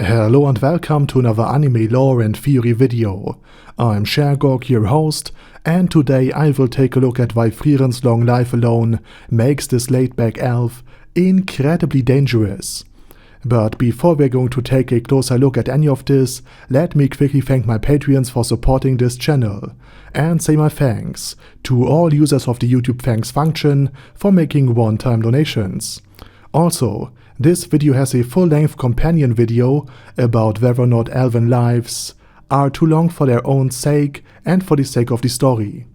Hello and welcome to another anime lore and theory video. I'm Shergog, your host, and today I will take a look at why Frieren's long life alone makes this laid-back elf incredibly dangerous. But before we're going to take a closer look at any of this, let me quickly thank my Patreons for supporting this channel, and say my thanks to all users of the YouTube thanks function for making one-time donations. Also, this video has a full-length companion video about whether or not elven lives are too long for their own sake and for the sake of the story.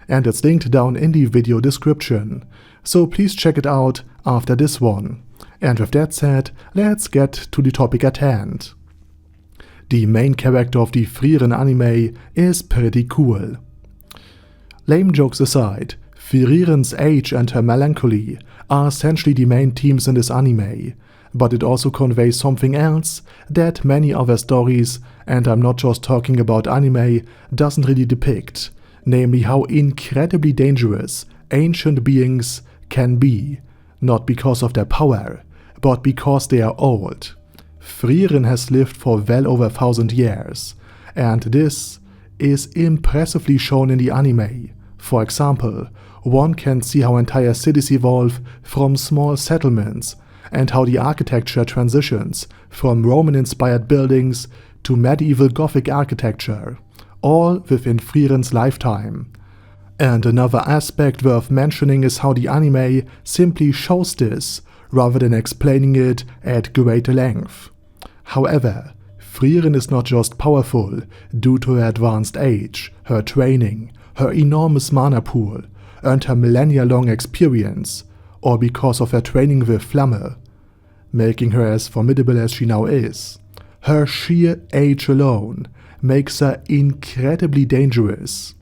And it's linked down in the video description, so please check it out after this one. And with that said, let's get to the topic at hand. The main character of the Frieren anime is pretty cool. Lame jokes aside, Frieren's age and her melancholy are essentially the main themes in this anime, but it also conveys something else that many other stories, and I'm not just talking about anime, doesn't really depict, namely how incredibly dangerous ancient beings can be, not because of their power, but because they are old. Frieren has lived for well over 1,000 years, and this is impressively shown in the anime. For example, one can see how entire cities evolve from small settlements, and how the architecture transitions from Roman-inspired buildings to medieval Gothic architecture, all within Frieren's lifetime. And another aspect worth mentioning is how the anime simply shows this, rather than explaining it at greater length. However, Frieren is not just powerful due to her advanced age, her training, her enormous mana pool, and her millennia-long experience, or because of her training with Flamme, making her as formidable as she now is. Her sheer age alone makes her incredibly dangerous,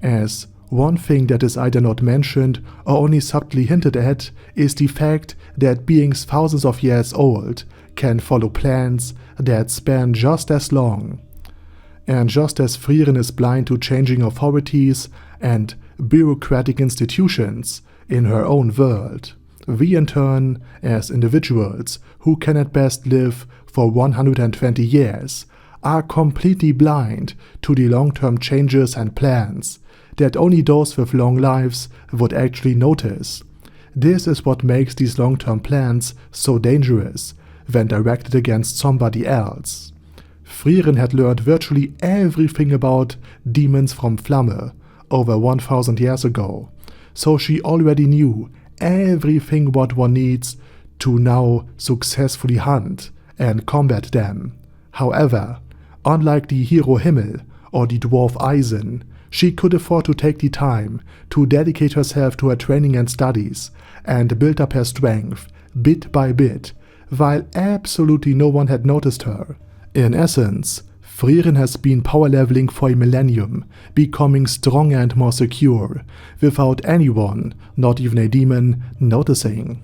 as one thing that is either not mentioned or only subtly hinted at is the fact that beings thousands of years old can follow plans that span just as long. And just as Frieren is blind to changing authorities and bureaucratic institutions in her own world, we in turn, as individuals who can at best live for 120 years, are completely blind to the long-term changes and plans that only those with long lives would actually notice. This is what makes these long-term plans so dangerous when directed against somebody else. Frieren had learned virtually everything about demons from Flamme over 1,000 years ago, so she already knew everything what one needs to now successfully hunt and combat them. However, unlike the hero Himmel or the dwarf Eisen, she could afford to take the time to dedicate herself to her training and studies and build up her strength bit by bit, while absolutely no one had noticed her. In essence, Frieren has been power leveling for a millennium, becoming stronger and more secure, without anyone, not even a demon, noticing.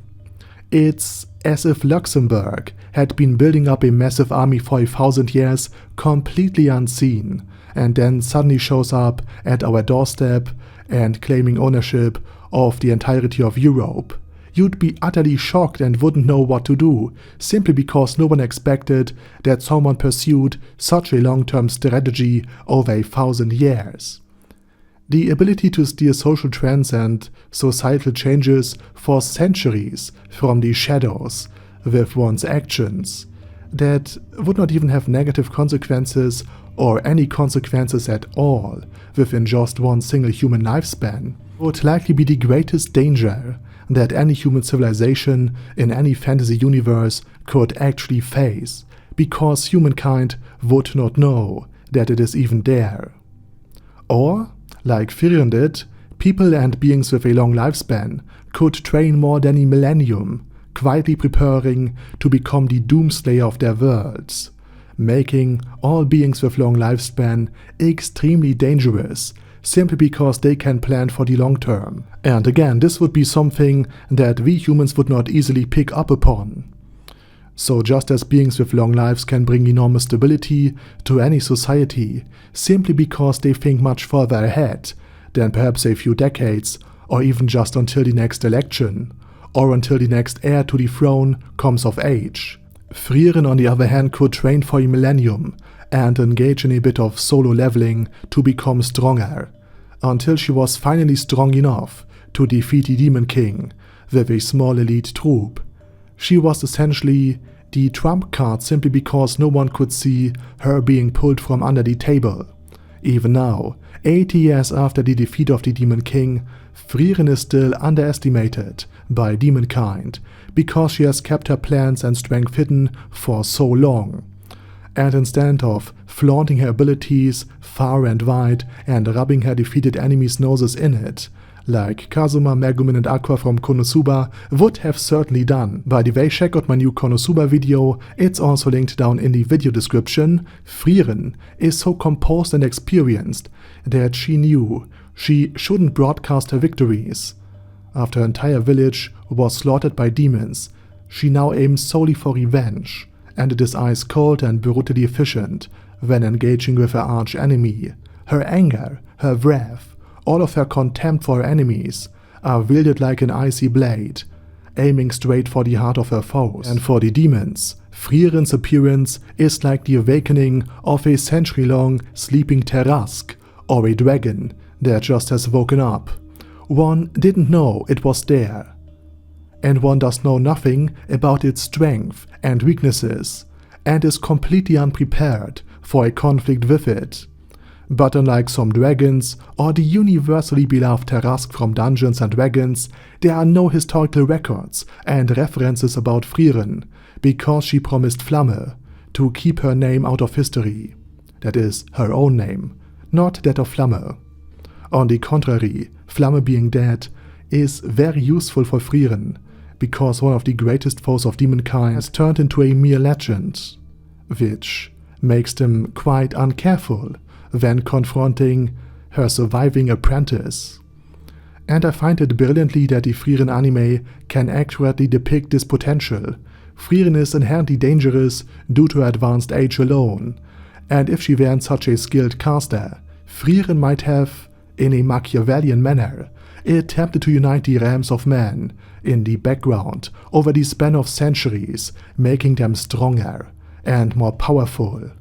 It's as if Luxembourg had been building up a massive army for 1,000 years completely unseen, and then suddenly shows up at our doorstep and claiming ownership of the entirety of Europe. You'd be utterly shocked and wouldn't know what to do, simply because no one expected that someone pursued such a long-term strategy over 1,000 years. The ability to steer social trends and societal changes for centuries from the shadows with one's actions that would not even have negative consequences or any consequences at all within just one single human lifespan would likely be the greatest danger that any human civilization in any fantasy universe could actually face, because humankind would not know that it is even there. Or, like Frieren did, people and beings with a long lifespan could train more than a millennium, quietly preparing to become the doomslayer of their worlds, making all beings with long lifespan extremely dangerous, simply because they can plan for the long term. And again, this would be something that we humans would not easily pick up upon. So just as beings with long lives can bring enormous stability to any society, simply because they think much further ahead than perhaps a few decades, or even just until the next election, or until the next heir to the throne comes of age. Frieren on the other hand could train for a millennium and engage in a bit of solo leveling to become stronger, until she was finally strong enough to defeat the Demon King with a small elite troop. She was essentially the trump card simply because no one could see her being pulled from under the table. Even now, 80 years after the defeat of the Demon King, Frieren is still underestimated by demonkind because she has kept her plans and strength hidden for so long. And instead of flaunting her abilities far and wide and rubbing her defeated enemies' noses in it, like Kazuma, Megumin and Aqua from Konosuba would have certainly done. By the way, check out my new Konosuba video, it's also linked down in the video description. Frieren is so composed and experienced that she knew she shouldn't broadcast her victories. After her entire village was slaughtered by demons, she now aims solely for revenge, and it is ice cold and brutally efficient when engaging with her arch enemy. Her anger, her wrath, all of her contempt for her enemies are wielded like an icy blade, aiming straight for the heart of her foes. And for the demons, Frieren's appearance is like the awakening of a century-long sleeping Tarrasque or a dragon that just has woken up. One didn't know it was there, and one does know nothing about its strength and weaknesses, and is completely unprepared for a conflict with it. But unlike some dragons, or the universally beloved Tarrasque from Dungeons & Dragons, there are no historical records and references about Frieren, because she promised Flamme to keep her name out of history. That is, her own name, not that of Flamme. On the contrary, Flamme being dead is very useful for Frieren, because one of the greatest foes of demonkind has turned into a mere legend, which makes them quite uncareful when confronting her surviving apprentice. And I find it brilliantly that the Frieren anime can accurately depict this potential. Frieren is inherently dangerous due to her advanced age alone, and if she weren't such a skilled caster, Frieren might have, in a Machiavellian manner, attempted to unite the realms of man in the background over the span of centuries, making them stronger and more powerful,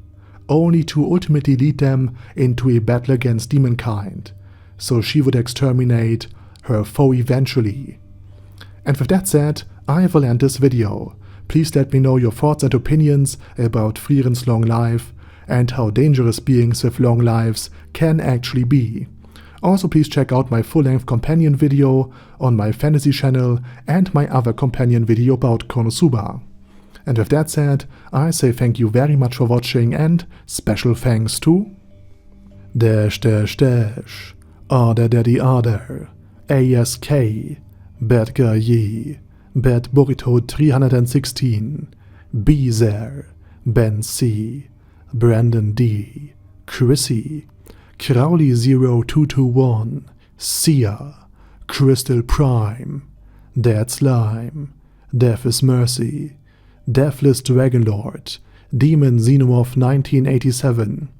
only to ultimately lead them into a battle against demonkind, so she would exterminate her foe eventually. And with that said, I will end this video. Please let me know your thoughts and opinions about Frieren's long life and how dangerous beings with long lives can actually be. Also, please check out my full-length companion video on my fantasy channel and my other companion video about Konosuba. And with that said, I say thank you very much for watching, and special thanks to Order Daddy Order, ASK, Bad Guy Ye, Bad Burrito 316, Beezer, Ben C, Brandon D, Chrissy, Crowley 0221, Sia, Crystal Prime, Dead Slime, Death is Mercy, Deathless Dragonlord, Demon Xenomorph 1987,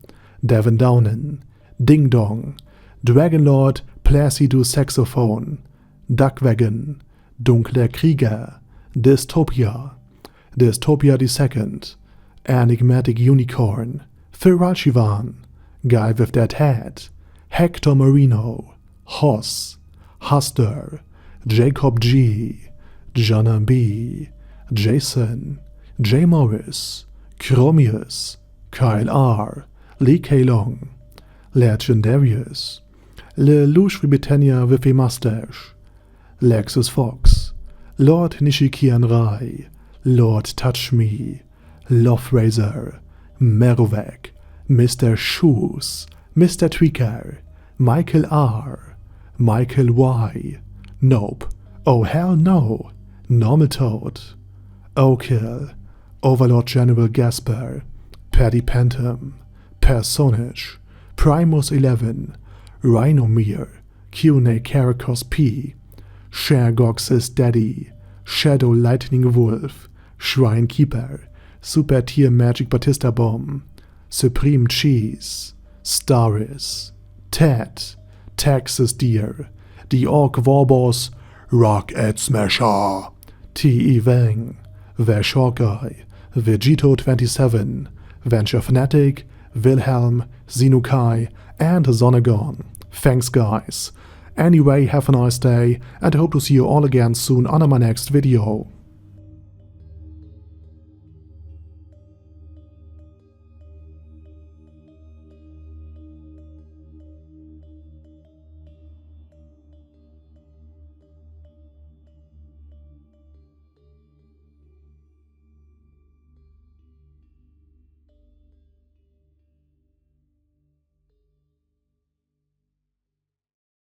Devin Downen, Ding Dong, Dragonlord Placido Saxophone, Duckwagon, Dunkler Krieger, Dystopia, Dystopia II, Enigmatic Unicorn, Feralchivan, Guy with That Hat, Hector Marino, Hoss, Huster, Jacob G, Jana B, Jason, J. Morris, Chromius, Kyle R, Lee K. Long, Legendarius, Lelouch Britannia with a Mustache, Lexus Fox, Lord Nishikian Rai, Lord Touch Me, Love Razor, Merovec, Mr. Shoes, Mr. Tweaker, Michael R, Michael Y, Nope, oh hell no, Normal Toad, Okill, Overlord General Gasper, Paddy Pantom, Personage, Primus 11, Rhinomere, Cune Caracos P, Shergox's Daddy, Shadow Lightning Wolf, Shrine Keeper, Super Tier Magic Batista Bomb, Supreme Cheese, Staris, Ted, Texas Deer, The Orc Warboss, Rock Ed Smasher, T.E. Wang, Vash Hawkeye, Vegito27, Venture Fanatic, Wilhelm, Zinukai, and Zonagon. Thanks guys. Anyway, have a nice day, and I hope to see you all again soon on my next video.